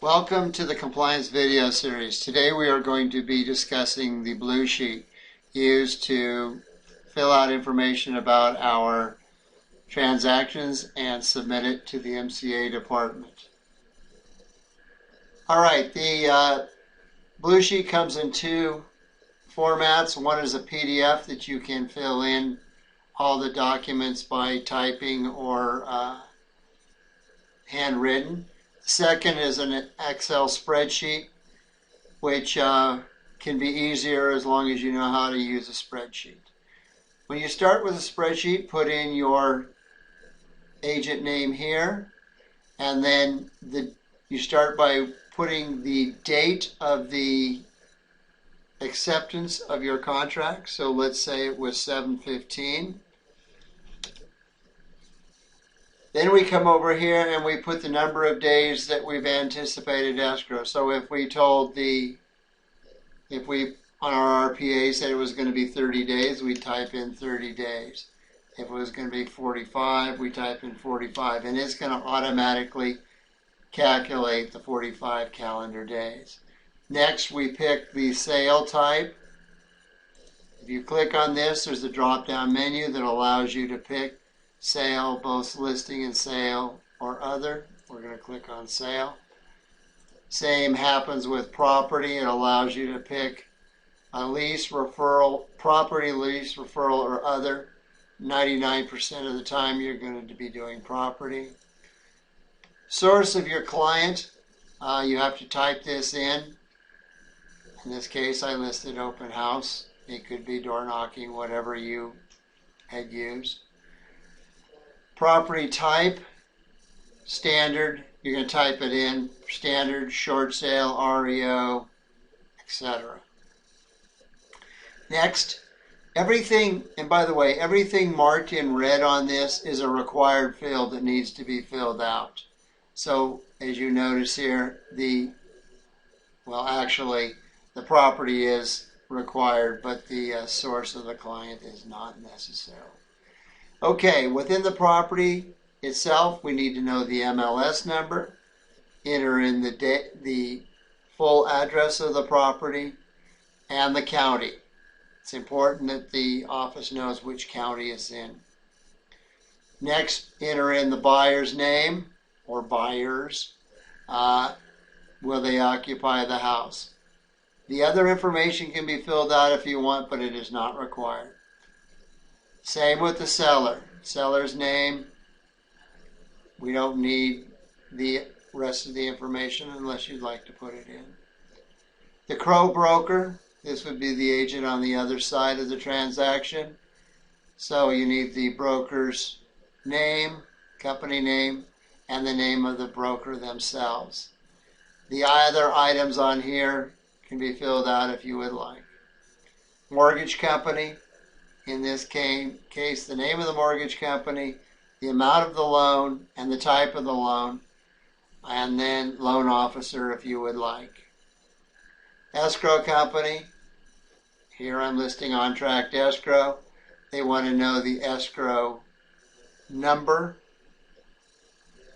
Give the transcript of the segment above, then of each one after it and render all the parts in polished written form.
Welcome to the compliance video series. Today we are going to be discussing the Bluesheet used to fill out information about our transactions and submit it to the MCA department. Alright, the Bluesheet comes in two formats. One is a PDF that you can fill in all the documents by typing or handwritten. Second is an Excel spreadsheet, which can be easier as long as you know how to use a spreadsheet. When you start with a spreadsheet, put in your agent name here, and then you start by putting the date of the acceptance of your contract. So let's say it was 7/15. Then we come over here and we put the number of days that we've anticipated escrow. So if we on our RPA said it was going to be 30 days, we type in 30 days. If it was going to be 45, we type in 45, and it's going to automatically calculate the 45 calendar days. Next, we pick the sale type. If you click on this, there's a drop-down menu that allows you to pick sale, both listing and sale, or other. We're going to click on sale. Same happens with property. It allows you to pick a lease, referral, property, lease, referral, or other. 99% of the time you're going to be doing property. Source of your client, you have to type this in. In this case, I listed open house. It could be door knocking, whatever you had used. Property type, standard, you're going to type it in, standard, short sale, REO, etc. Next, everything, and by the way, everything marked in red on this is a required field that needs to be filled out. So, as you notice here, the property is required, but the source of the client is not necessarily. Okay, within the property itself, we need to know the MLS number, enter in the full address of the property, and the county. It's important that the office knows which county it's in. Next, enter in the buyer's name, or buyers. Will they occupy the house? The other information can be filled out if you want, but it is not required. Same with the seller. Seller's name. We don't need the rest of the information unless you'd like to put it in. The Crow broker. This would be the agent on the other side of the transaction. So you need the broker's name, company name, and the name of the broker themselves. The other items on here can be filled out if you would like. Mortgage company. In this case, the name of the mortgage company, the amount of the loan, and the type of the loan, and then loan officer if you would like. Escrow company, here I'm listing on tract escrow. They want to know the escrow number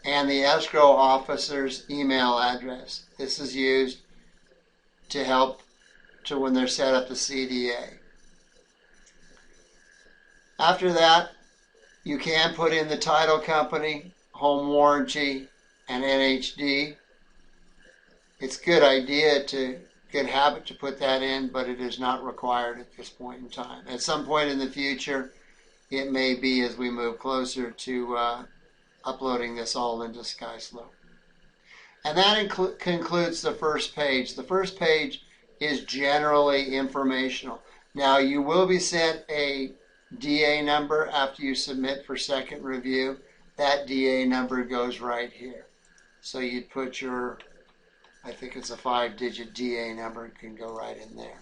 and the escrow officer's email address. This is used to help when they're set up the CDA. After that, you can put in the title company, home warranty, and NHD. It's a good habit to put that in, but it is not required at this point in time. At some point in the future, it may be as we move closer to uploading this all into SkySlope. And that concludes the first page. The first page is generally informational. Now, you will be sent a DA number after you submit for second review. That DA number goes right here. So you'd put your, I think it's a 5-digit DA number, it can go right in there.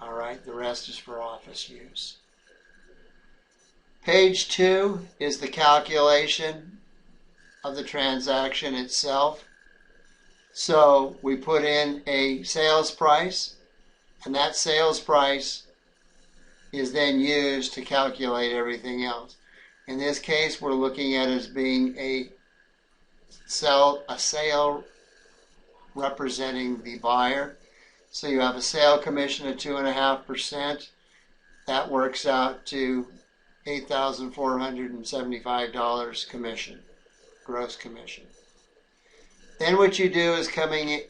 All right, the rest is for office use. Page 2 is the calculation of the transaction itself. So we put in a sales price, and that sales price is then used to calculate everything else. In this case, we're looking at it as being a sale representing the buyer. So you have a sale commission of 2.5%. That works out to $8,475 commission, gross commission. Then what you do is come in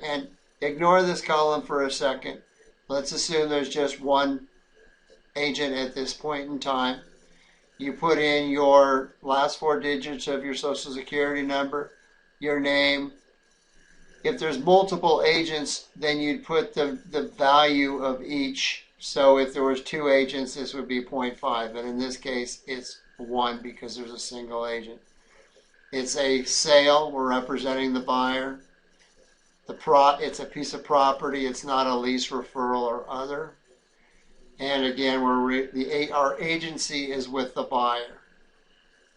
and ignore this column for a second. Let's assume there's just one agent at this point in time. You put in your last 4 digits of your Social Security number, your name. If there's multiple agents, then you'd put the value of each. So if there was 2 agents, this would be 0.5. But in this case, it's 1 because there's a single agent. It's a sale. We're representing the buyer. It's a piece of property. It's not a lease, referral, or other. And again, our agency is with the buyer.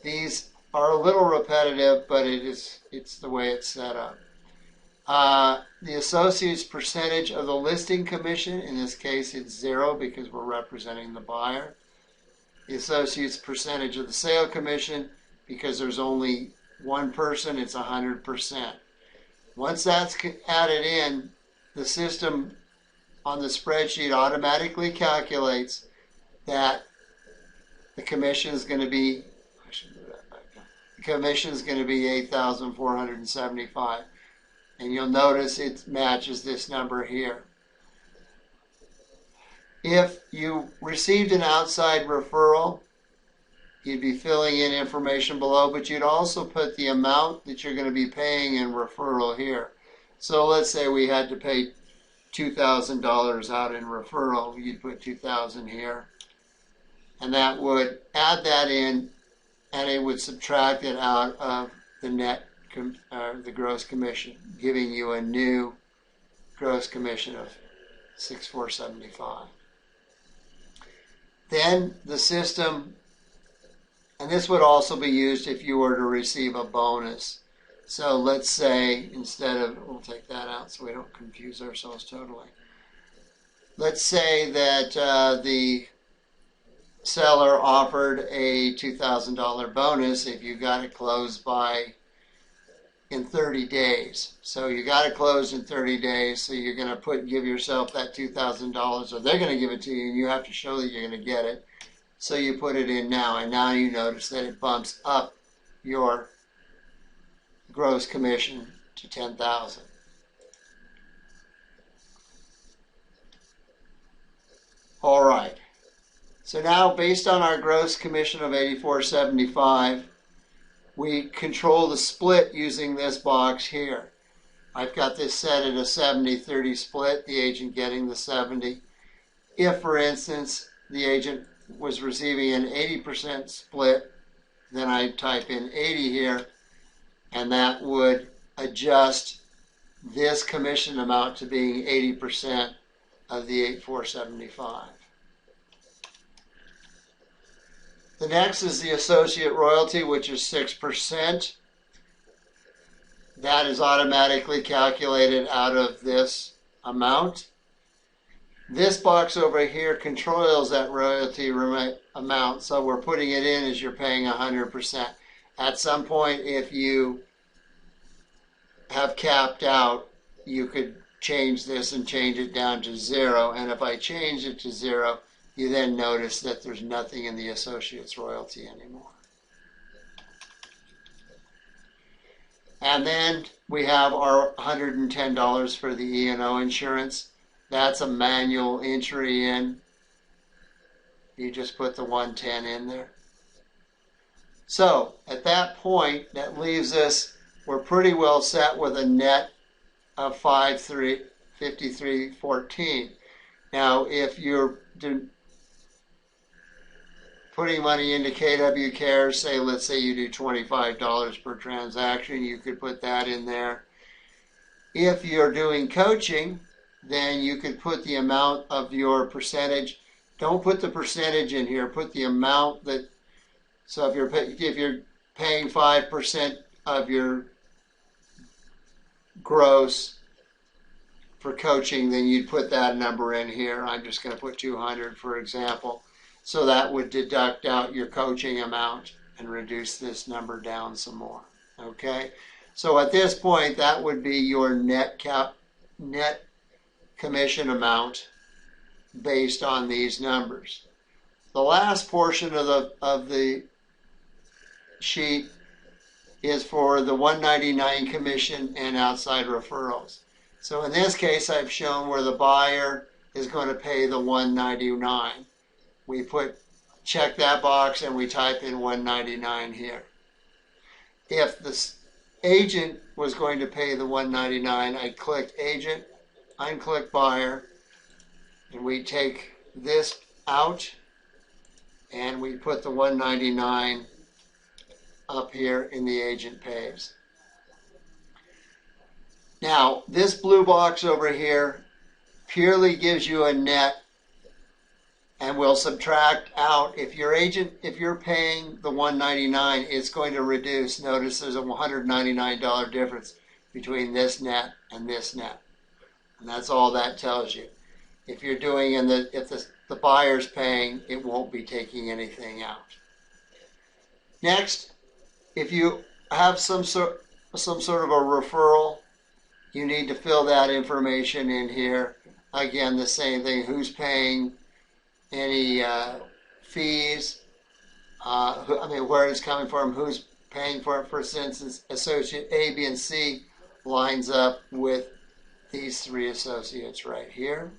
These are a little repetitive, but it's the way it's set up. The associate's percentage of the listing commission, in this case it's 0 because we're representing the buyer. The associate's percentage of the sale commission, because there's only one person, it's 100%. Once that's added in, the system on the spreadsheet automatically calculates that the commission is going to be, $8,475. And you'll notice it matches this number here. If you received an outside referral, you'd be filling in information below, but you'd also put the amount that you're going to be paying in referral here. So let's say we had to pay $2,000 out in referral. You'd put $2,000 here. And that would add that in, and it would subtract it out of the net, the gross commission, giving you a new gross commission of $6,475. Then the system, and this would also be used if you were to receive a bonus. So let's say we'll take that out so we don't confuse ourselves totally. Let's say that the seller offered a $2,000 bonus if you got it closed in 30 days. So you got it closed in 30 days, so you're going to give yourself that $2,000, or they're going to give it to you, and you have to show that you're going to get it. So you put it in now, and now you notice that it bumps up your gross commission to $10,000. All right. So now, based on our gross commission of $8,475, we control the split using this box here. I've got this set at a 70-30 split, the agent getting the 70. If, for instance, the agent was receiving an 80% split, then I type in 80 here, and that would adjust this commission amount to being 80% of the $8,475. The next is the associate royalty, which is 6%. That is automatically calculated out of this amount. This box over here controls that royalty amount, so we're putting it in as you're paying 100%. At some point, if you have capped out, you could change this and change it down to 0, and if I change it to 0, you then notice that there's nothing in the associate's royalty anymore. And then we have our $110 for the E&O insurance. That's a manual entry in. You just put the 110 in there. So at that point, that leaves us, we're pretty well set with a net of 5314. Now, if you're putting money into KW Cares, let's say you do $25 per transaction, you could put that in there. If you're doing coaching, then you could put the amount of your percentage. Don't put the percentage in here, put the amount that, so if you're paying 5% of your gross for coaching, then you'd put that number in here. I'm just going to put 200, for example. So that would deduct out your coaching amount and reduce this number down some more. Okay? So at this point, that would be your net commission amount based on these numbers. The last portion of the sheet is for the 199 commission and outside referrals. So in this case, I've shown where the buyer is going to pay the 199. We check that box and we type in 199 here. If the agent was going to pay the 199, I'd click agent, unclick buyer, and we take this out and we put the 199 up here in the agent pays. Now, this blue box over here purely gives you a net, and we'll subtract out. If you're paying the $199, it's going to reduce. Notice there's a $199 difference between this net and this net. And that's all that tells you. If you're doing if the buyer's paying, it won't be taking anything out. Next, if you have some sort of a referral, you need to fill that information in here. Again, the same thing, who's paying any fees, where it's coming from, who's paying for it. For instance, associate A, B, and C lines up with these three associates right here.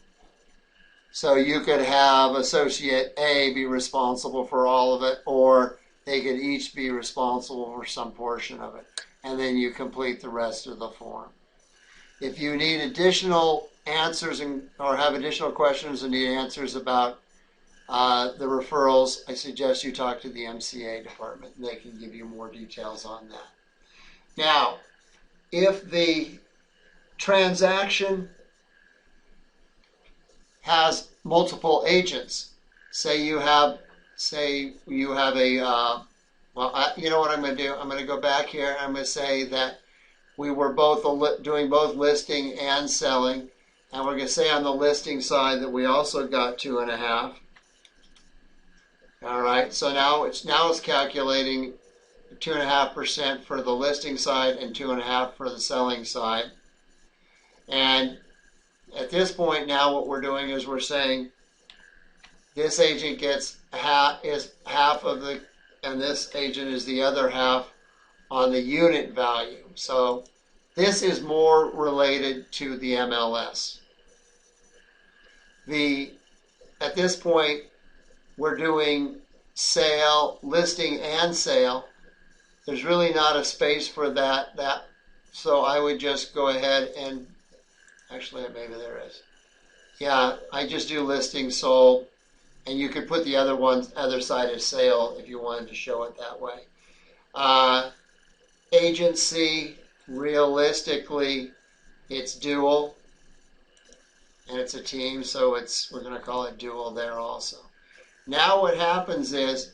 So you could have associate A be responsible for all of it, or they could each be responsible for some portion of it. And then you complete the rest of the form. If you need additional answers or have additional questions and need answers about the referrals, I suggest you talk to the MCA department, and they can give you more details on that. Now, if the transaction has multiple agents, say you have a, you know what I'm going to do? I'm going to go back here. I'm going to say that we were both doing both listing and selling, and we're going to say on the listing side that we also got 2.5. All right, so now it's calculating 2.5% for the listing side and 2.5% for the selling side. And at this point now, what we're doing is we're saying this agent gets half of the, and this agent is the other half on the unit value. So this is more related to the MLS. At this point, we're doing sale, listing, and sale. There's really not a space for that. So I would just go ahead and, actually maybe there is. Yeah, I just do listing, sold, and you could put the other side as sale if you wanted to show it that way. Agency, realistically, it's dual, and it's a team, so we're going to call it dual there also. Now what happens is,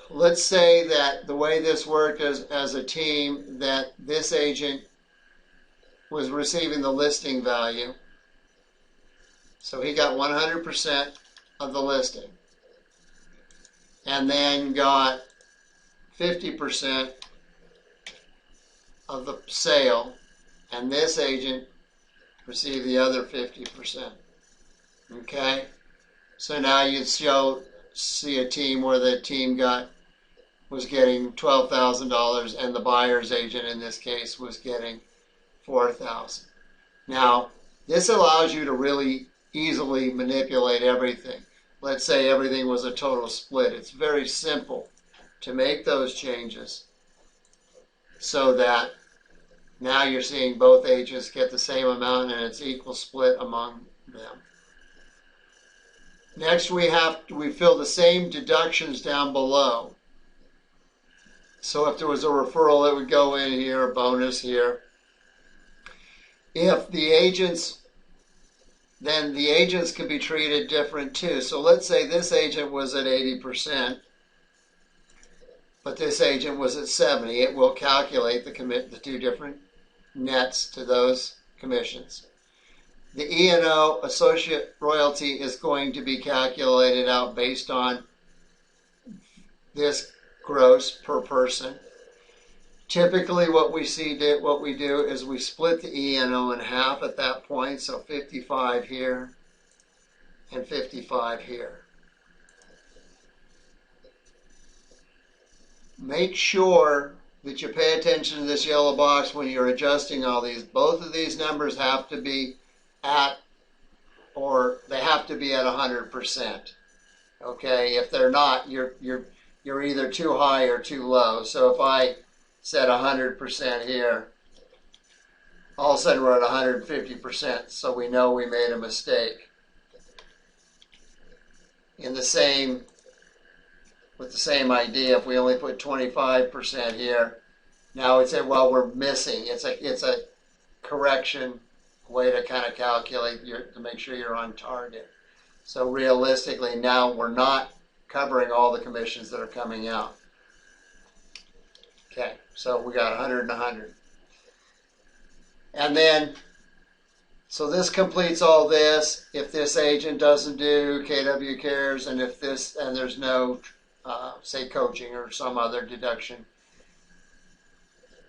let's say that the way this worked as a team, that this agent was receiving the listing value. So he got 100% of the listing, and then got 50% of the sale, and this agent received the other 50%. Okay? So now you see a team where the team was getting $12,000, and the buyer's agent in this case was getting $4,000. Now, this allows you to really easily manipulate everything. Let's say everything was a total split. It's very simple to make those changes so that now you're seeing both agents get the same amount and it's equal split among them. Next, we fill the same deductions down below. So if there was a referral, it would go in here, a bonus here. If the agents, then the agents can be treated different too. So let's say this agent was at 80%, but this agent was at 70%. It will calculate the two different nets to those commissions. The E&O associate royalty is going to be calculated out based on this gross per person. Typically what we do is we split the E&O in half at that point, so 55 here and 55 here. Make sure that you pay attention to this yellow box when you're adjusting all these. Both of these numbers have to be at, or they have to be at 100%. Okay, if they're not, you're either too high or too low. So if I set 100% here, all of a sudden we're at 150%, so we know we made a mistake. With the same idea, if we only put 25% here, now we'd say, well, we're missing. It's a correction way to kind of calculate to make sure you're on target. So realistically, now we're not covering all the commissions that are coming out. Okay, so we got 100 and 100. And then, so this completes all this. If this agent doesn't do KW Cares, and if this, and there's no, say, coaching or some other deduction,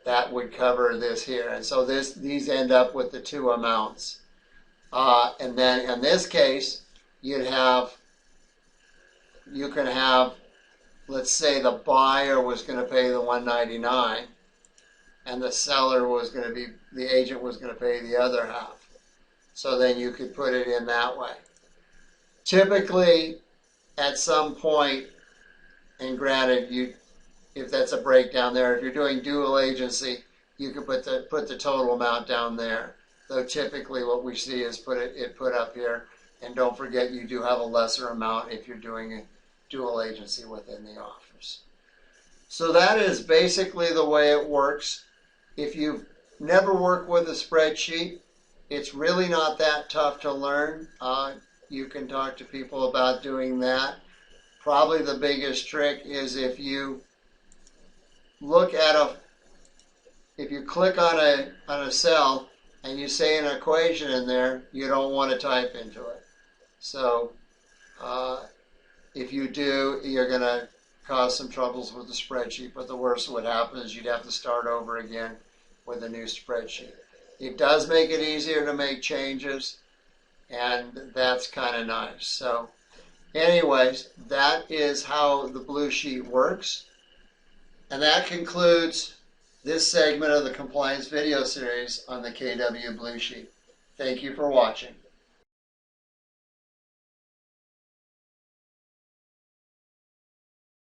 that would cover this here. And so these end up with the two amounts. And then in this case, you can have, let's say the buyer was going to pay the $199 and the seller was going to be, the agent was going to pay the other half. So then you could put it in that way. Typically, at some point, and granted, if that's a breakdown there, if you're doing dual agency, you could put the total amount down there. Though typically what we see is put up here. And don't forget, you do have a lesser amount if you're doing a dual agency within the office. So that is basically the way it works. If you've never worked with a spreadsheet, it's really not that tough to learn. You can talk to people about doing that. Probably the biggest trick is if you look at if you click on a cell and you say an equation in there, you don't want to type into it. So if you do, you're going to cause some troubles with the spreadsheet, but the worst that would happen is you'd have to start over again with a new spreadsheet. It does make it easier to make changes, and that's kind of nice. So anyways, that is how the Bluesheet works. And that concludes this segment of the compliance video series on the KW Bluesheet. Thank you for watching.